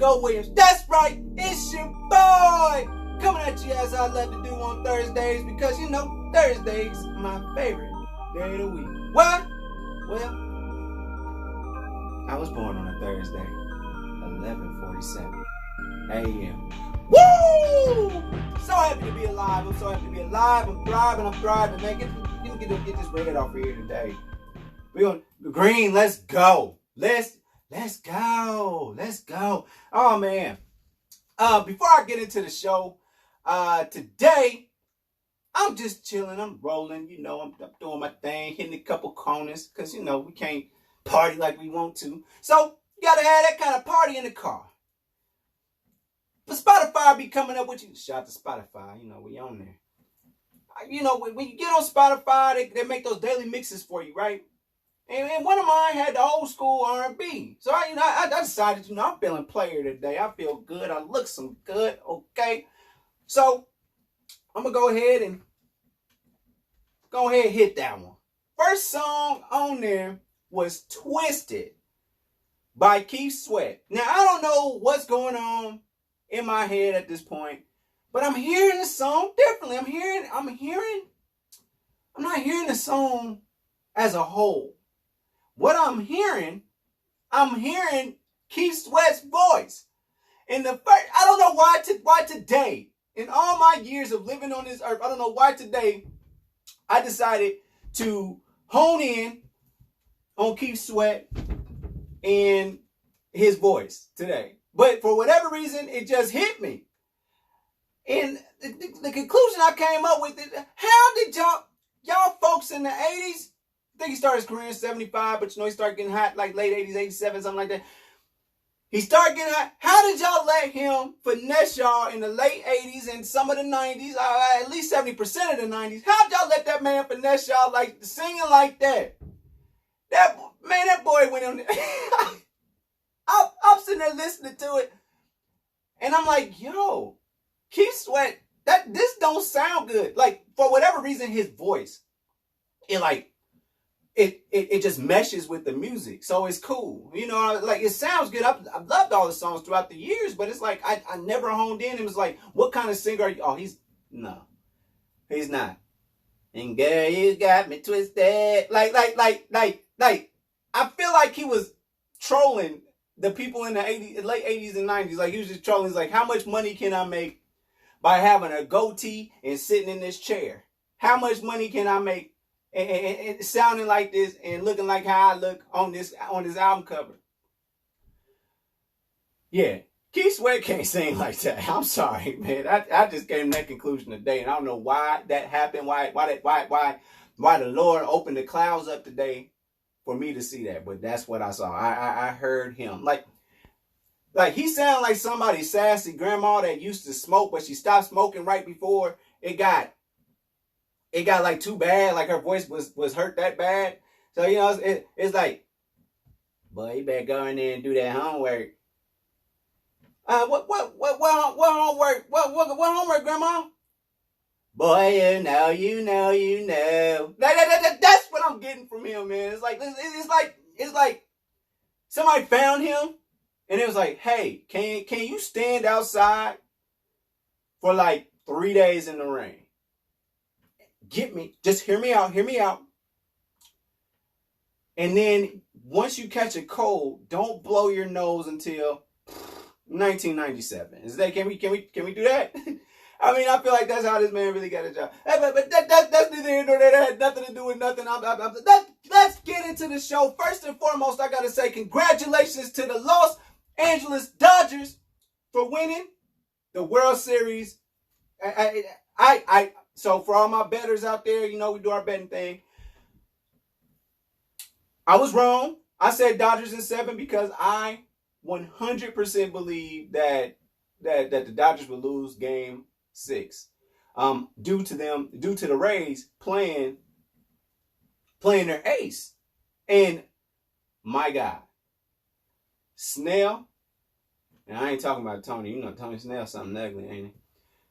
Go Williams. That's right, it's your boy coming at you as I love to do on Thursdays because Thursdays are my favorite day of the week. Why? Well, I was born on a Thursday, 11:47 a.m. Woo! So happy to be alive. I'm so happy to be alive. I'm thriving. Man, get this red off of here today. We on green. Let's go. Let's go. Oh man. Before I get into the show, today I'm just chilling. I'm rolling. I'm doing my thing, hitting a couple corners because we can't party like we want to. So you gotta have that kind of party in the car. But Spotify be coming up with you. Shout out to Spotify. We on there. When you get on Spotify, they make those daily mixes for you, right? And one of mine had the old school R&B. So I decided, I'm feeling player today. I feel good. I look some good. Okay. So I'm gonna go ahead and hit that one. First song on there was Twisted by Keith Sweat. Now I don't know what's going on in my head at this point, but I'm hearing the song differently. I'm not hearing the song as a whole. What I'm hearing Keith Sweat's voice. I don't know why today, in all my years of living on this earth, I don't know why today I decided to hone in on Keith Sweat and his voice today. But for whatever reason, it just hit me. And the conclusion I came up with is, how did y'all folks in the 80s, I think he started his career in 75, but he started getting hot like late 80s, 87, something like that. He started getting hot. How did y'all let him finesse y'all in the late 80s and some of the 90s, at least 70% of the 90s? How'd y'all let that man finesse y'all like singing like that? That boy went on. I'm sitting there listening to it, and I'm like, yo, Keith Sweat, this don't sound good. Like, for whatever reason, his voice, it just meshes with the music, so it's cool. It sounds good. I've loved all the songs throughout the years, but it's like I never honed in. It was like, what kind of singer are you? Oh, he's not. And girl, you got me twisted. Like, I feel like he was trolling the people in the late 80s and 90s. Like, he was just trolling. He's like, how much money can I make by having a goatee and sitting in this chair? How much money can I make and sounding like this and looking like how I look on this album cover? Yeah, Keith Sweat can't sing like that. I'm sorry, man. I just came to that conclusion today, and I don't know why that happened. Why the Lord opened the clouds up today for me to see that, but that's what I saw. I heard him like he sounded like somebody's sassy grandma that used to smoke, but she stopped smoking right before it got like too bad, like her voice was hurt that bad. So it's like, boy, you better go in there and do that homework. What homework? What homework, grandma? Boy, you know. That's what I'm getting from him, man. It's like somebody found him and it was like, hey, can you stand outside for like 3 days in the rain? Just hear me out. And then once you catch a cold, don't blow your nose until 1997. Can we do that? I mean, I feel like that's how this man really got a job. But that's neither here nor there. That had nothing to do with nothing. Let's get into the show. First and foremost, I gotta say congratulations to the Los Angeles Dodgers for winning the World Series. So for all my bettors out there, we do our betting thing. I was wrong. I said Dodgers in 7 because I 100% believe that the Dodgers would lose Game 6, due to the Rays playing their ace. And my God, Snell, and I ain't talking about Tony. Tony Snell something ugly, ain't he?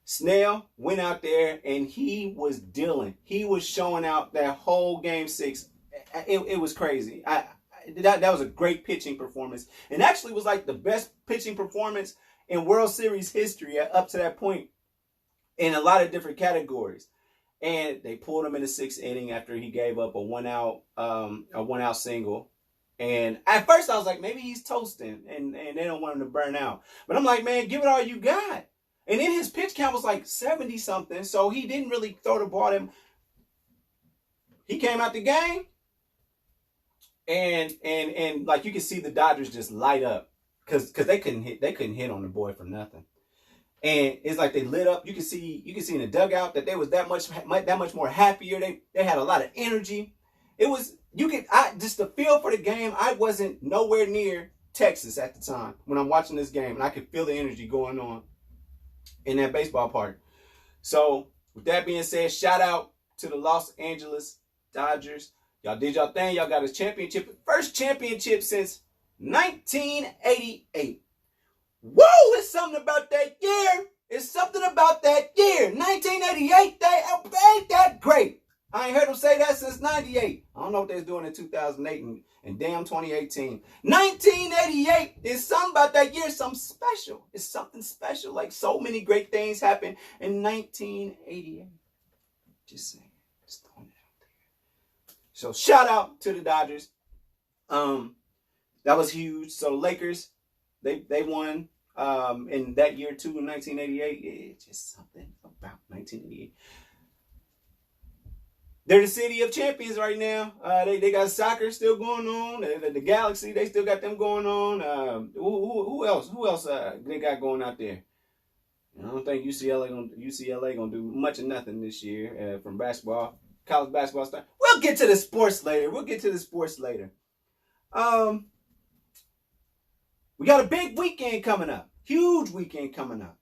Snell went out there and he was dealing. He was showing out that whole Game 6. It was crazy. that was a great pitching performance, and actually was like the best pitching performance in World Series history up to that point in a lot of different categories. And they pulled him in the 6th inning after he gave up a one out single. And at first I was like, maybe he's toasting and they don't want him to burn out. But I'm like, man, give it all you got. And then his pitch count was like 70 something, so he didn't really throw the ball at him. He came out the game, and like you could see the Dodgers just light up because they couldn't hit on the boy for nothing. And it's like they lit up. You can see in the dugout that they was that much more happier. They had a lot of energy. It was just the feel for the game. I wasn't nowhere near Texas at the time when I'm watching this game, and I could feel the energy going on in that baseball park. So with that being said, shout out to the Los Angeles Dodgers. Y'all did y'all thing. Y'all got a championship, first championship since 1988. Woo! It's something about that year. It's something about that year. 1988, ain't that great. I ain't heard them say that since 98. I don't know what they was doing in 2008 and damn 2018. 1988 is something about that year. Something special. It's something special. Like so many great things happened in 1988. Just saying. Just throwing it out there. So shout out to the Dodgers. That was huge. So the Lakers, they won in that year too, in 1988. It's just something about 1988. They're the city of champions right now. They got soccer still going on. The Galaxy, they still got them going on. Who else? Who else they got going out there? I don't think UCLA gonna do much of nothing this year from basketball, college basketball stuff. We'll get to the sports later. We got a big weekend coming up. Huge weekend coming up.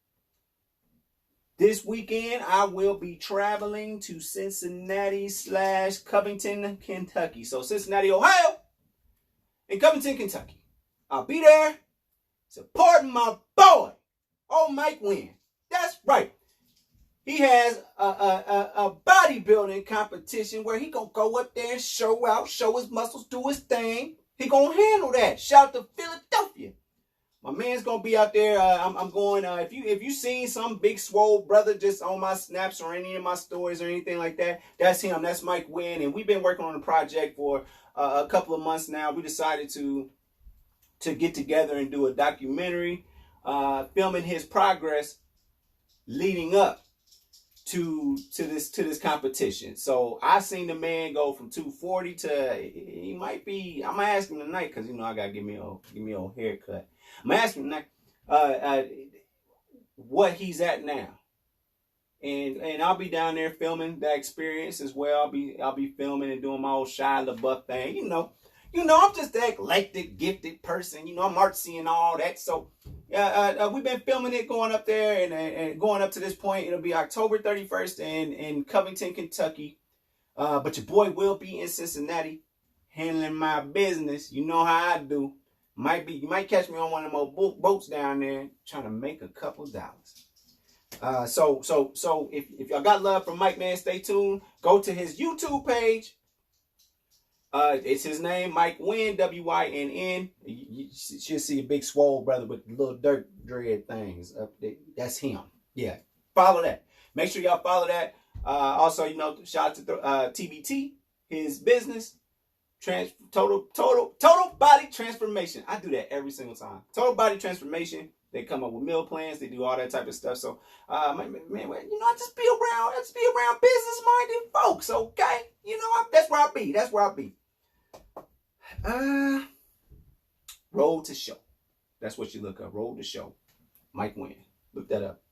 This weekend, I will be traveling to Cincinnati / Covington, Kentucky. So Cincinnati, Ohio, and Covington, Kentucky. I'll be there supporting my boy, Mike Wynn. That's right. He has a bodybuilding competition where he gonna go up there and show his muscles, do his thing. He gonna handle that. Shout out to Philadelphia. My man's gonna be out there. I'm going. If you seen some big swole brother just on my snaps or any of my stories or anything like that, that's him. That's Mike Wynn, and we've been working on the project for a couple of months now. We decided to get together and do a documentary, filming his progress leading up to this competition. So I seen the man go from 240 to he might be. I'm gonna ask him tonight because I gotta give me a haircut. I'm asking what he's at now, and I'll be down there filming that experience as well. I'll be filming and doing my old Shia LaBeouf thing. I'm just that eclectic, gifted person. I'm artsy and all that. So we've been filming it, going up there and going up to this point. It'll be October 31st in Covington, Kentucky. But your boy will be in Cincinnati handling my business. You know how I do. You might catch me on one of them old boats down there trying to make a couple dollars. So if y'all got love for Mike, man, stay tuned. Go to his YouTube page. It's his name, Mike Wynn, Wynn. You should see a big swole brother with little dirt dread things up there. That's him. Yeah, follow that. Make sure y'all follow that. Also, shout out to TBT, his business. Total body transformation. I do that every single time. Total body transformation. They come up with meal plans. They do all that type of stuff. So, man, I just be around business-minded folks. Okay, that's where I be. Road to Show. That's what you look up. Road to Show. Mike Wynn. Look that up.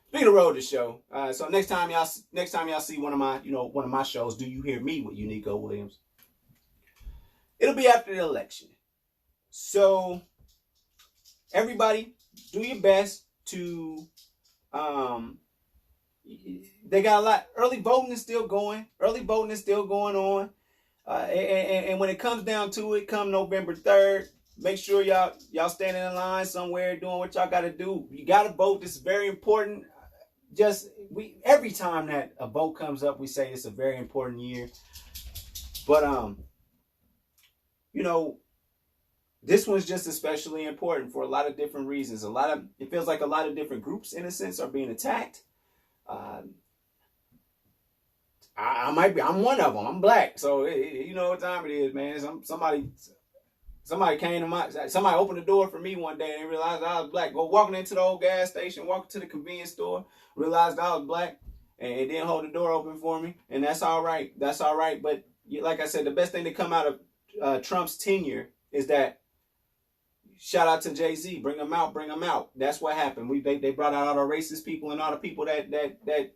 Speaking of Road to Show, so next time y'all see one of my shows, Do You Hear Me with Unico Williams? It'll be after the election. So everybody, do your best to they got a lot. Early voting is still going on. And when it comes down to it, come November 3rd, make sure y'all standing in line somewhere doing what y'all got to do. You got to vote. This is very important. Every time that a vote comes up, we say it's a very important year. But you know, this one's just especially important for a lot of different reasons. It feels like a lot of different groups, in a sense, are being attacked. Uh, I'm one of them. I'm black, so you know what time it is, man. Somebody came to somebody opened the door for me one day and realized I was black. Go walking into the old gas station, walking to the convenience store, realized I was black, and it didn't hold the door open for me, and that's all right. That's all right. But like I said, the best thing to come out of Trump's tenure is that, shout out to Jay-Z, bring them out, bring them out. That's what happened. They brought out all the racist people and all the people that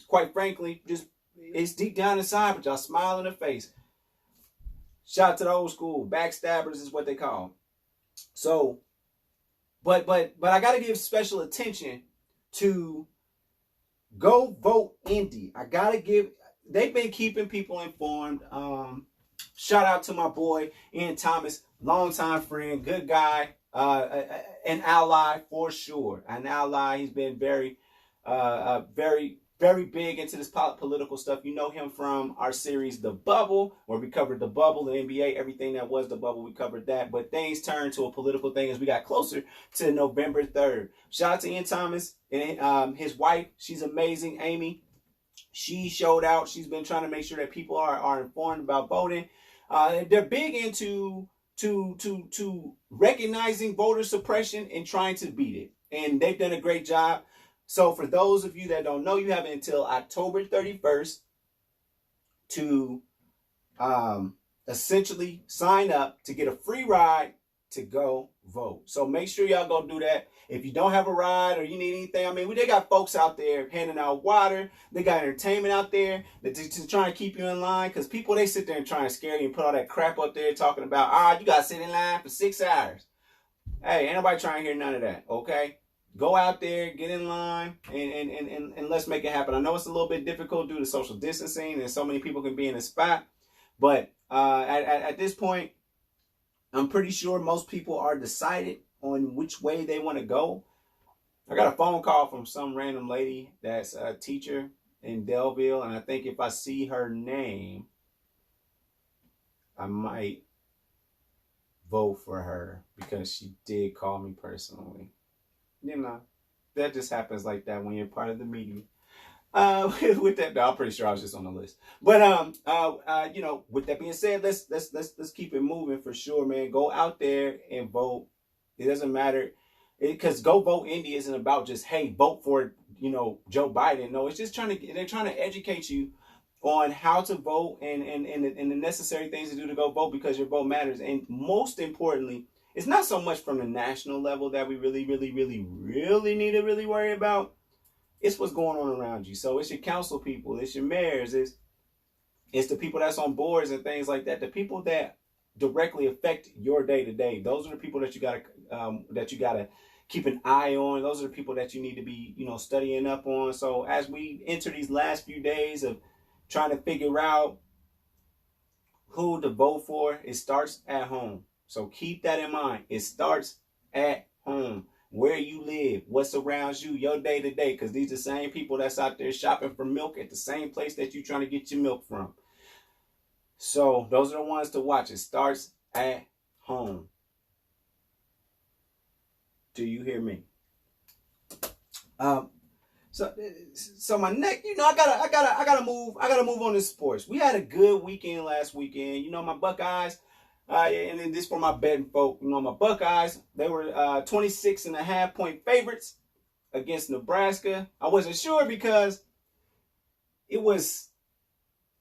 quite frankly, just it's deep down inside, but y'all smile in the face. Shout out to the old school. Backstabbers is what they call them. So, but I got to give special attention to Go Vote Indy. I got to give, they've been keeping people informed. Shout out to my boy, Ian Thomas, longtime friend, good guy, an ally for sure. An ally. He's been very, very big into this political stuff. You know him from our series, The Bubble, where we covered the bubble, the NBA, everything that was the bubble, we covered that. But things turned to a political thing as we got closer to November 3rd. Shout out to Ian Thomas and his wife. She's amazing, Amy. She showed out. She's been trying to make sure that people are informed about voting. They're big into to recognizing voter suppression and trying to beat it. And they've done a great job. So for those of you that don't know, you have until October 31st to essentially sign up to get a free ride to go vote. So make sure y'all go do that. If you don't have a ride or you need anything, I mean, they got folks out there handing out water. They got entertainment out there to try and keep you in line, because people, they sit there and try and scare you and put all that crap up there talking about, you got to sit in line for 6 hours. Hey, ain't nobody trying to hear none of that, okay? Go out there, get in line, and let's make it happen. I know it's a little bit difficult due to social distancing and so many people can be in a spot. But at this point, I'm pretty sure most people are decided on which way they want to go. I got a phone call from some random lady that's a teacher in Delville, and I think if I see her name, I might vote for her because she did call me personally. You know, that just happens like that when you're part of the media. With that, no, I'm pretty sure I was just on the list. But you know, with that being said, let's keep it moving for sure, man. Go out there and vote. It doesn't matter, because Go Vote Indy isn't about just, hey, vote for, you know, Joe Biden. No, it's just they're trying to educate you on how to vote and the necessary things to do to go vote, because your vote matters. And most importantly, it's not so much from the national level that we really need to really worry about. It's what's going on around you. So it's your council people, it's your mayors, it's the people that's on boards and things like that. The people that directly affect your day to day. Those are the people that you gotta keep an eye on. Those are the people that you need to be, you know, studying up on. So as we enter these last few days of trying to figure out who to vote for, it starts at home. So keep that in mind. It starts at home, where you live, what surrounds you, your day to day, because these are the same people that's out there shopping for milk at the same place that you're trying to get your milk from. So those are the ones to watch. It starts at home. Do you hear me? So my neck, you know, I gotta move on to sports. We had a good weekend last weekend. You know, my Buckeyes. And then this for my betting folk, you know, my Buckeyes, they were 26.5-point favorites against Nebraska. I wasn't sure because it was,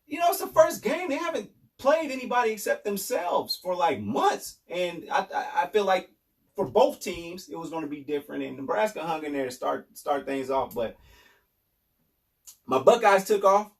you know, it's the first game. They haven't played anybody except themselves for like months. And I feel like for both teams, it was going to be different. And Nebraska hung in there to start things off. But my Buckeyes took off.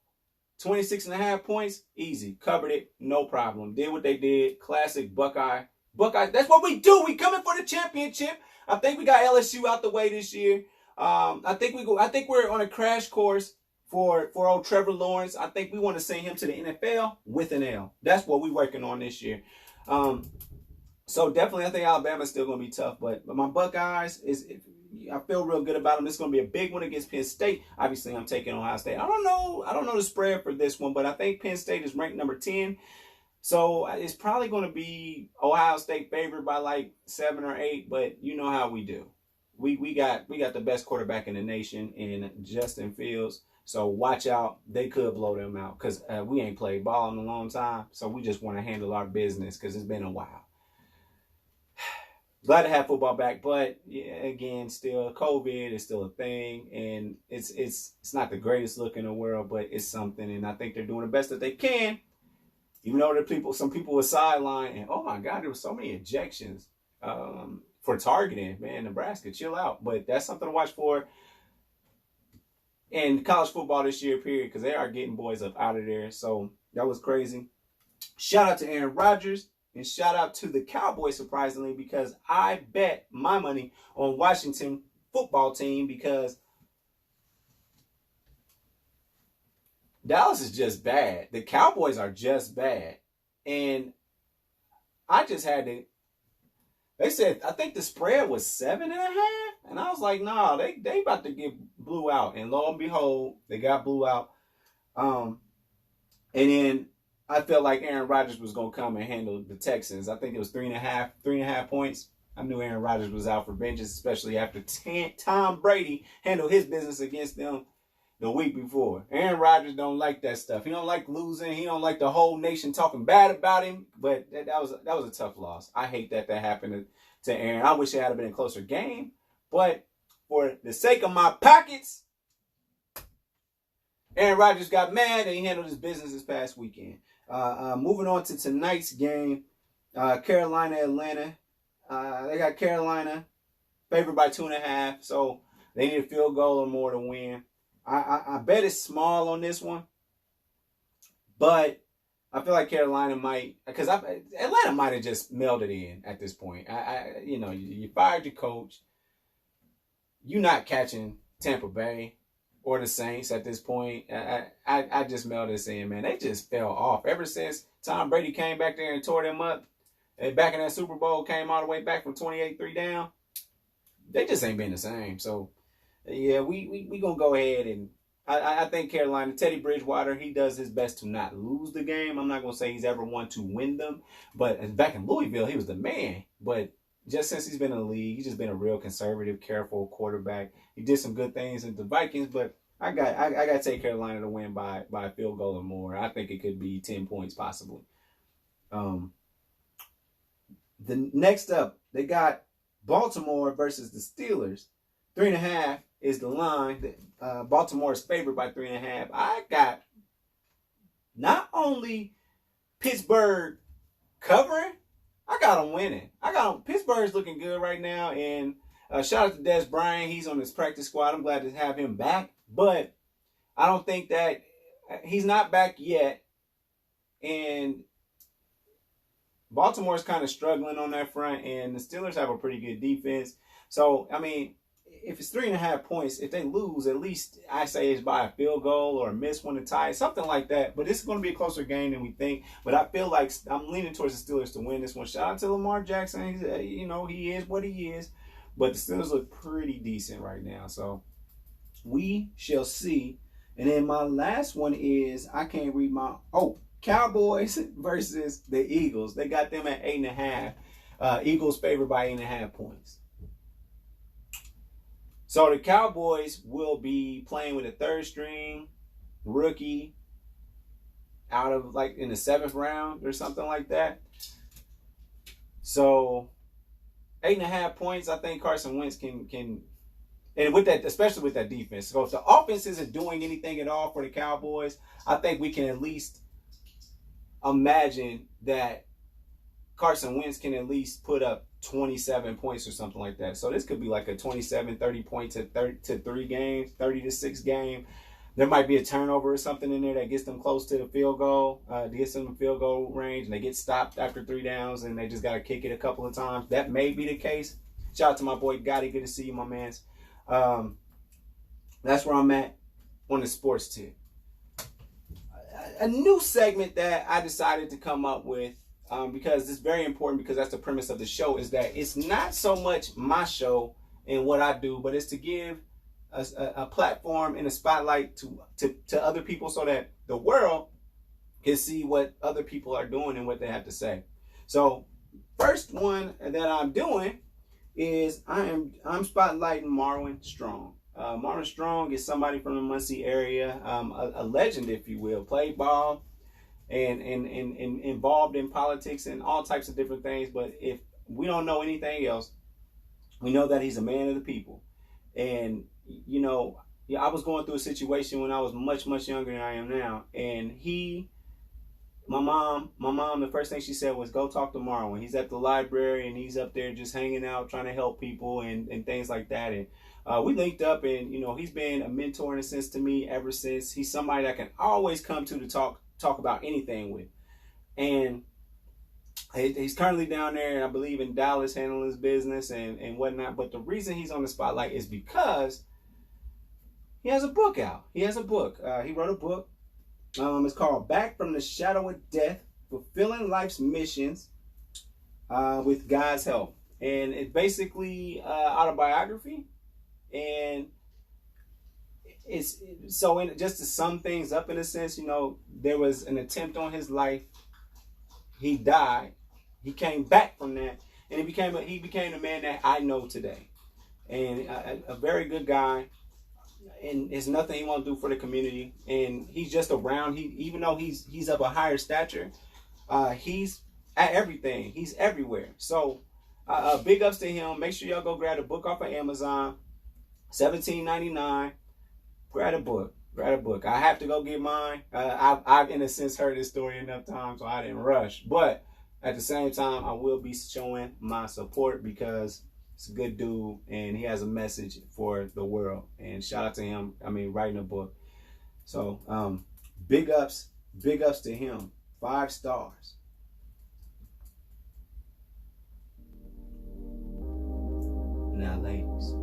26.5 points, easy. Covered it, no problem. Did what they did. Classic Buckeye. That's what we do. We coming for the championship. I think we got LSU out the way this year. I think we're on a crash course for old Trevor Lawrence. I think we want to send him to the NFL with an L. That's what we're working on this year. So definitely, I think Alabama's still going to be tough. But my Buckeyes I feel real good about them. It's going to be a big one against Penn State. Obviously, I'm taking Ohio State. I don't know the spread for this one, but I think Penn State is ranked number 10. So it's probably going to be Ohio State favored by like 7 or 8, but you know how we do. We got the best quarterback in the nation in Justin Fields. So watch out. They could blow them out because we ain't played ball in a long time. So we just want to handle our business because it's been a while. Glad to have football back, but yeah, again, still COVID is still a thing, and it's not the greatest look in the world, but it's something, and I think they're doing the best that they can. Even though some people were sidelined, and oh my God, there were so many ejections for targeting. Man, Nebraska, chill out. But that's something to watch for in college football this year, period, because they are getting boys up out of there. So that was crazy. Shout out to Aaron Rodgers, and shout out to the Cowboys, surprisingly, because I bet my money on Washington football team because Dallas is just bad. The Cowboys are just bad. And I just had to, they said, I think the spread was 7.5. And I was like, nah, they about to get blew out. And lo and behold, they got blew out. And then I felt like Aaron Rodgers was going to come and handle the Texans. I think it was 3.5 points. I knew Aaron Rodgers was out for benches, especially after Tom Brady handled his business against them the week before. Aaron Rodgers don't like that stuff. He don't like losing. He don't like the whole nation talking bad about him. But that was a tough loss. I hate that happened to Aaron. I wish it had been a closer game. But for the sake of my pockets, Aaron Rodgers got mad and he handled his business this past weekend. Moving on to tonight's game, Carolina, Atlanta. They got Carolina favored by 2.5. So they need a field goal or more to win. I bet it's small on this one, but I feel like Carolina might, because Atlanta might have just melded in at this point. You fired your coach. You're not catching Tampa Bay or the Saints at this point. I just melded this in, man. They just fell off ever since Tom Brady came back there and tore them up. And back in that Super Bowl, came all the way back from 28-3 down. They just ain't been the same. So. Yeah, we gonna go ahead and I think Carolina, Teddy Bridgewater, he does his best to not lose the game. I'm not gonna say he's ever won to win them, but back in Louisville, he was the man. But just since he's been in the league, he's just been a real conservative, careful quarterback. He did some good things with the Vikings, but I got to take Carolina to win by a field goal or more. I think it could be 10 points possibly. The next up, they got Baltimore versus the Steelers. 3.5 is the line. Baltimore is favored by 3.5. I got not only Pittsburgh covering, I got them winning. Pittsburgh's looking good right now, and shout out to Des Bryant. He's on his practice squad. I'm glad to have him back, but I don't think that he's not back yet, and Baltimore's kind of struggling on that front, and the Steelers have a pretty good defense. So, I mean, if it's 3.5 points, if they lose, at least I say it's by a field goal or a miss one to tie, something like that. But it's going to be a closer game than we think. But I feel like I'm leaning towards the Steelers to win this one. Shout out to Lamar Jackson. He is what he is. But the Steelers look pretty decent right now. So we shall see. And then my last one is, I can't read my, Cowboys versus the Eagles. They got them at 8.5. Eagles favored by 8.5 points. So the Cowboys will be playing with a third string rookie out of like in the 7th round or something like that. So 8.5 points, I think Carson Wentz can and with that, especially with that defense. So if the offense isn't doing anything at all for the Cowboys, I think we can at least imagine that Carson Wentz can at least put up 27 points or something like that. So this could be like a 27-30 point to 3 games, 30-6 game. There might be a turnover or something in there that gets them close to the field goal, gets them in field goal range, and they get stopped after 3 downs, and they just got to kick it a couple of times. That may be the case. Shout out to my boy Gotti. Good to see you, my mans. That's where I'm at on the sports tip. A new segment that I decided to come up with, because it's very important, because that's the premise of the show, is that it's not so much my show and what I do, but it's to give a platform and a spotlight to other people so that the world can see what other people are doing and what they have to say. So first one that I'm doing is I'm spotlighting Marwin Strong. Marwin Strong is somebody from the Muncie area, a legend, if you will. Played ball and involved in politics and all types of different things. But if we don't know anything else, we know that he's a man of the people. And you know, I was going through a situation when I was much younger than I am now, and my mom, the first thing she said was, go talk to Marwin. He's at the library and he's up there just hanging out, trying to help people and things like that. And we linked up, and you know, he's been a mentor in a sense to me ever since. He's somebody that I can always come to talk about anything with. And he's currently down there, I believe, in Dallas, handling his business and whatnot. But the reason he's on the spotlight is because he has a book out. He has a book. He wrote a book. It's called Back from the Shadow of Death, Fulfilling Life's Missions with God's Help. And it's basically autobiography. And it's so, just to sum things up in a sense, you know, there was an attempt on his life. He died. He came back from that, and he became the man that I know today. And a very good guy. And there's nothing he won't do for the community. And he's just around. Even though he's of a higher stature, he's at everything. He's everywhere. So big ups to him. Make sure y'all go grab a book off of Amazon. $17.99. Grab a book. I have to go get mine. I've in a sense heard this story enough times, so I didn't rush. But at the same time, I will be showing my support because he's a good dude and he has a message for the world. And shout out to him. I mean, writing a book. So big ups to him. 5 stars. Now, ladies,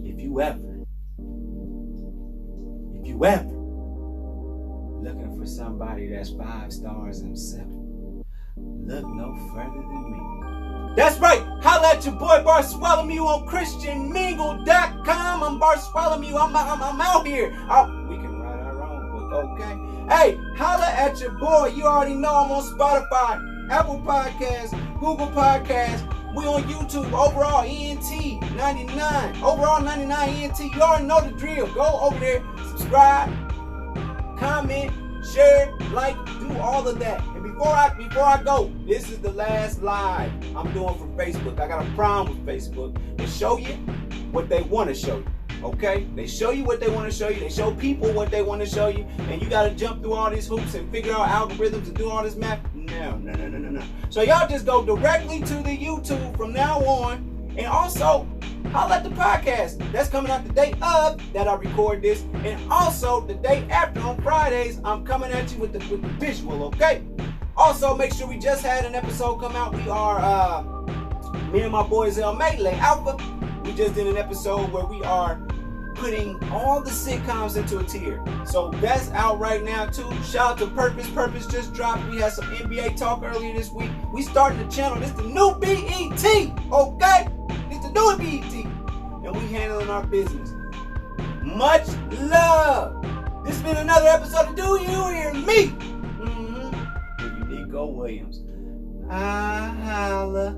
if you ever looking for somebody that's 5 stars himself, look no further than me. That's right. Holla at your boy Bartholomew on ChristianMingle.com. I'm Bartholomew. I'm out here. We can write our own book, okay? Hey, holla at your boy. You already know I'm on Spotify, Apple Podcasts, Google Podcasts. We on YouTube, overall ENT 99. Overall 99 ENT. You already know the drill. Go over there, subscribe, comment, share, like, do all of that. And before I go, this is the last live I'm doing for Facebook. I got a problem with Facebook. They show you what they want to show you. Okay? They show you what they want to show you. They show people what they want to show you. And you got to jump through all these hoops and figure out algorithms and do all this math. No. So y'all just go directly to the YouTube from now on. And also, holla at the podcast. That's coming out the day of that I record this. And also, the day after on Fridays, I'm coming at you with the visual, okay? Also, make sure we just had an episode come out. We are, me and my boys El Melee Alpha. We just did an episode where we are putting all the sitcoms into a tier. So that's out right now too. Shout out to Purpose. Purpose just dropped. We had some NBA talk earlier this week. We started the channel. This the new BET, okay? This the new BET. And we handling our business. Much love. This has been another episode of Do You Hear Me? With Unico Williams. I holla.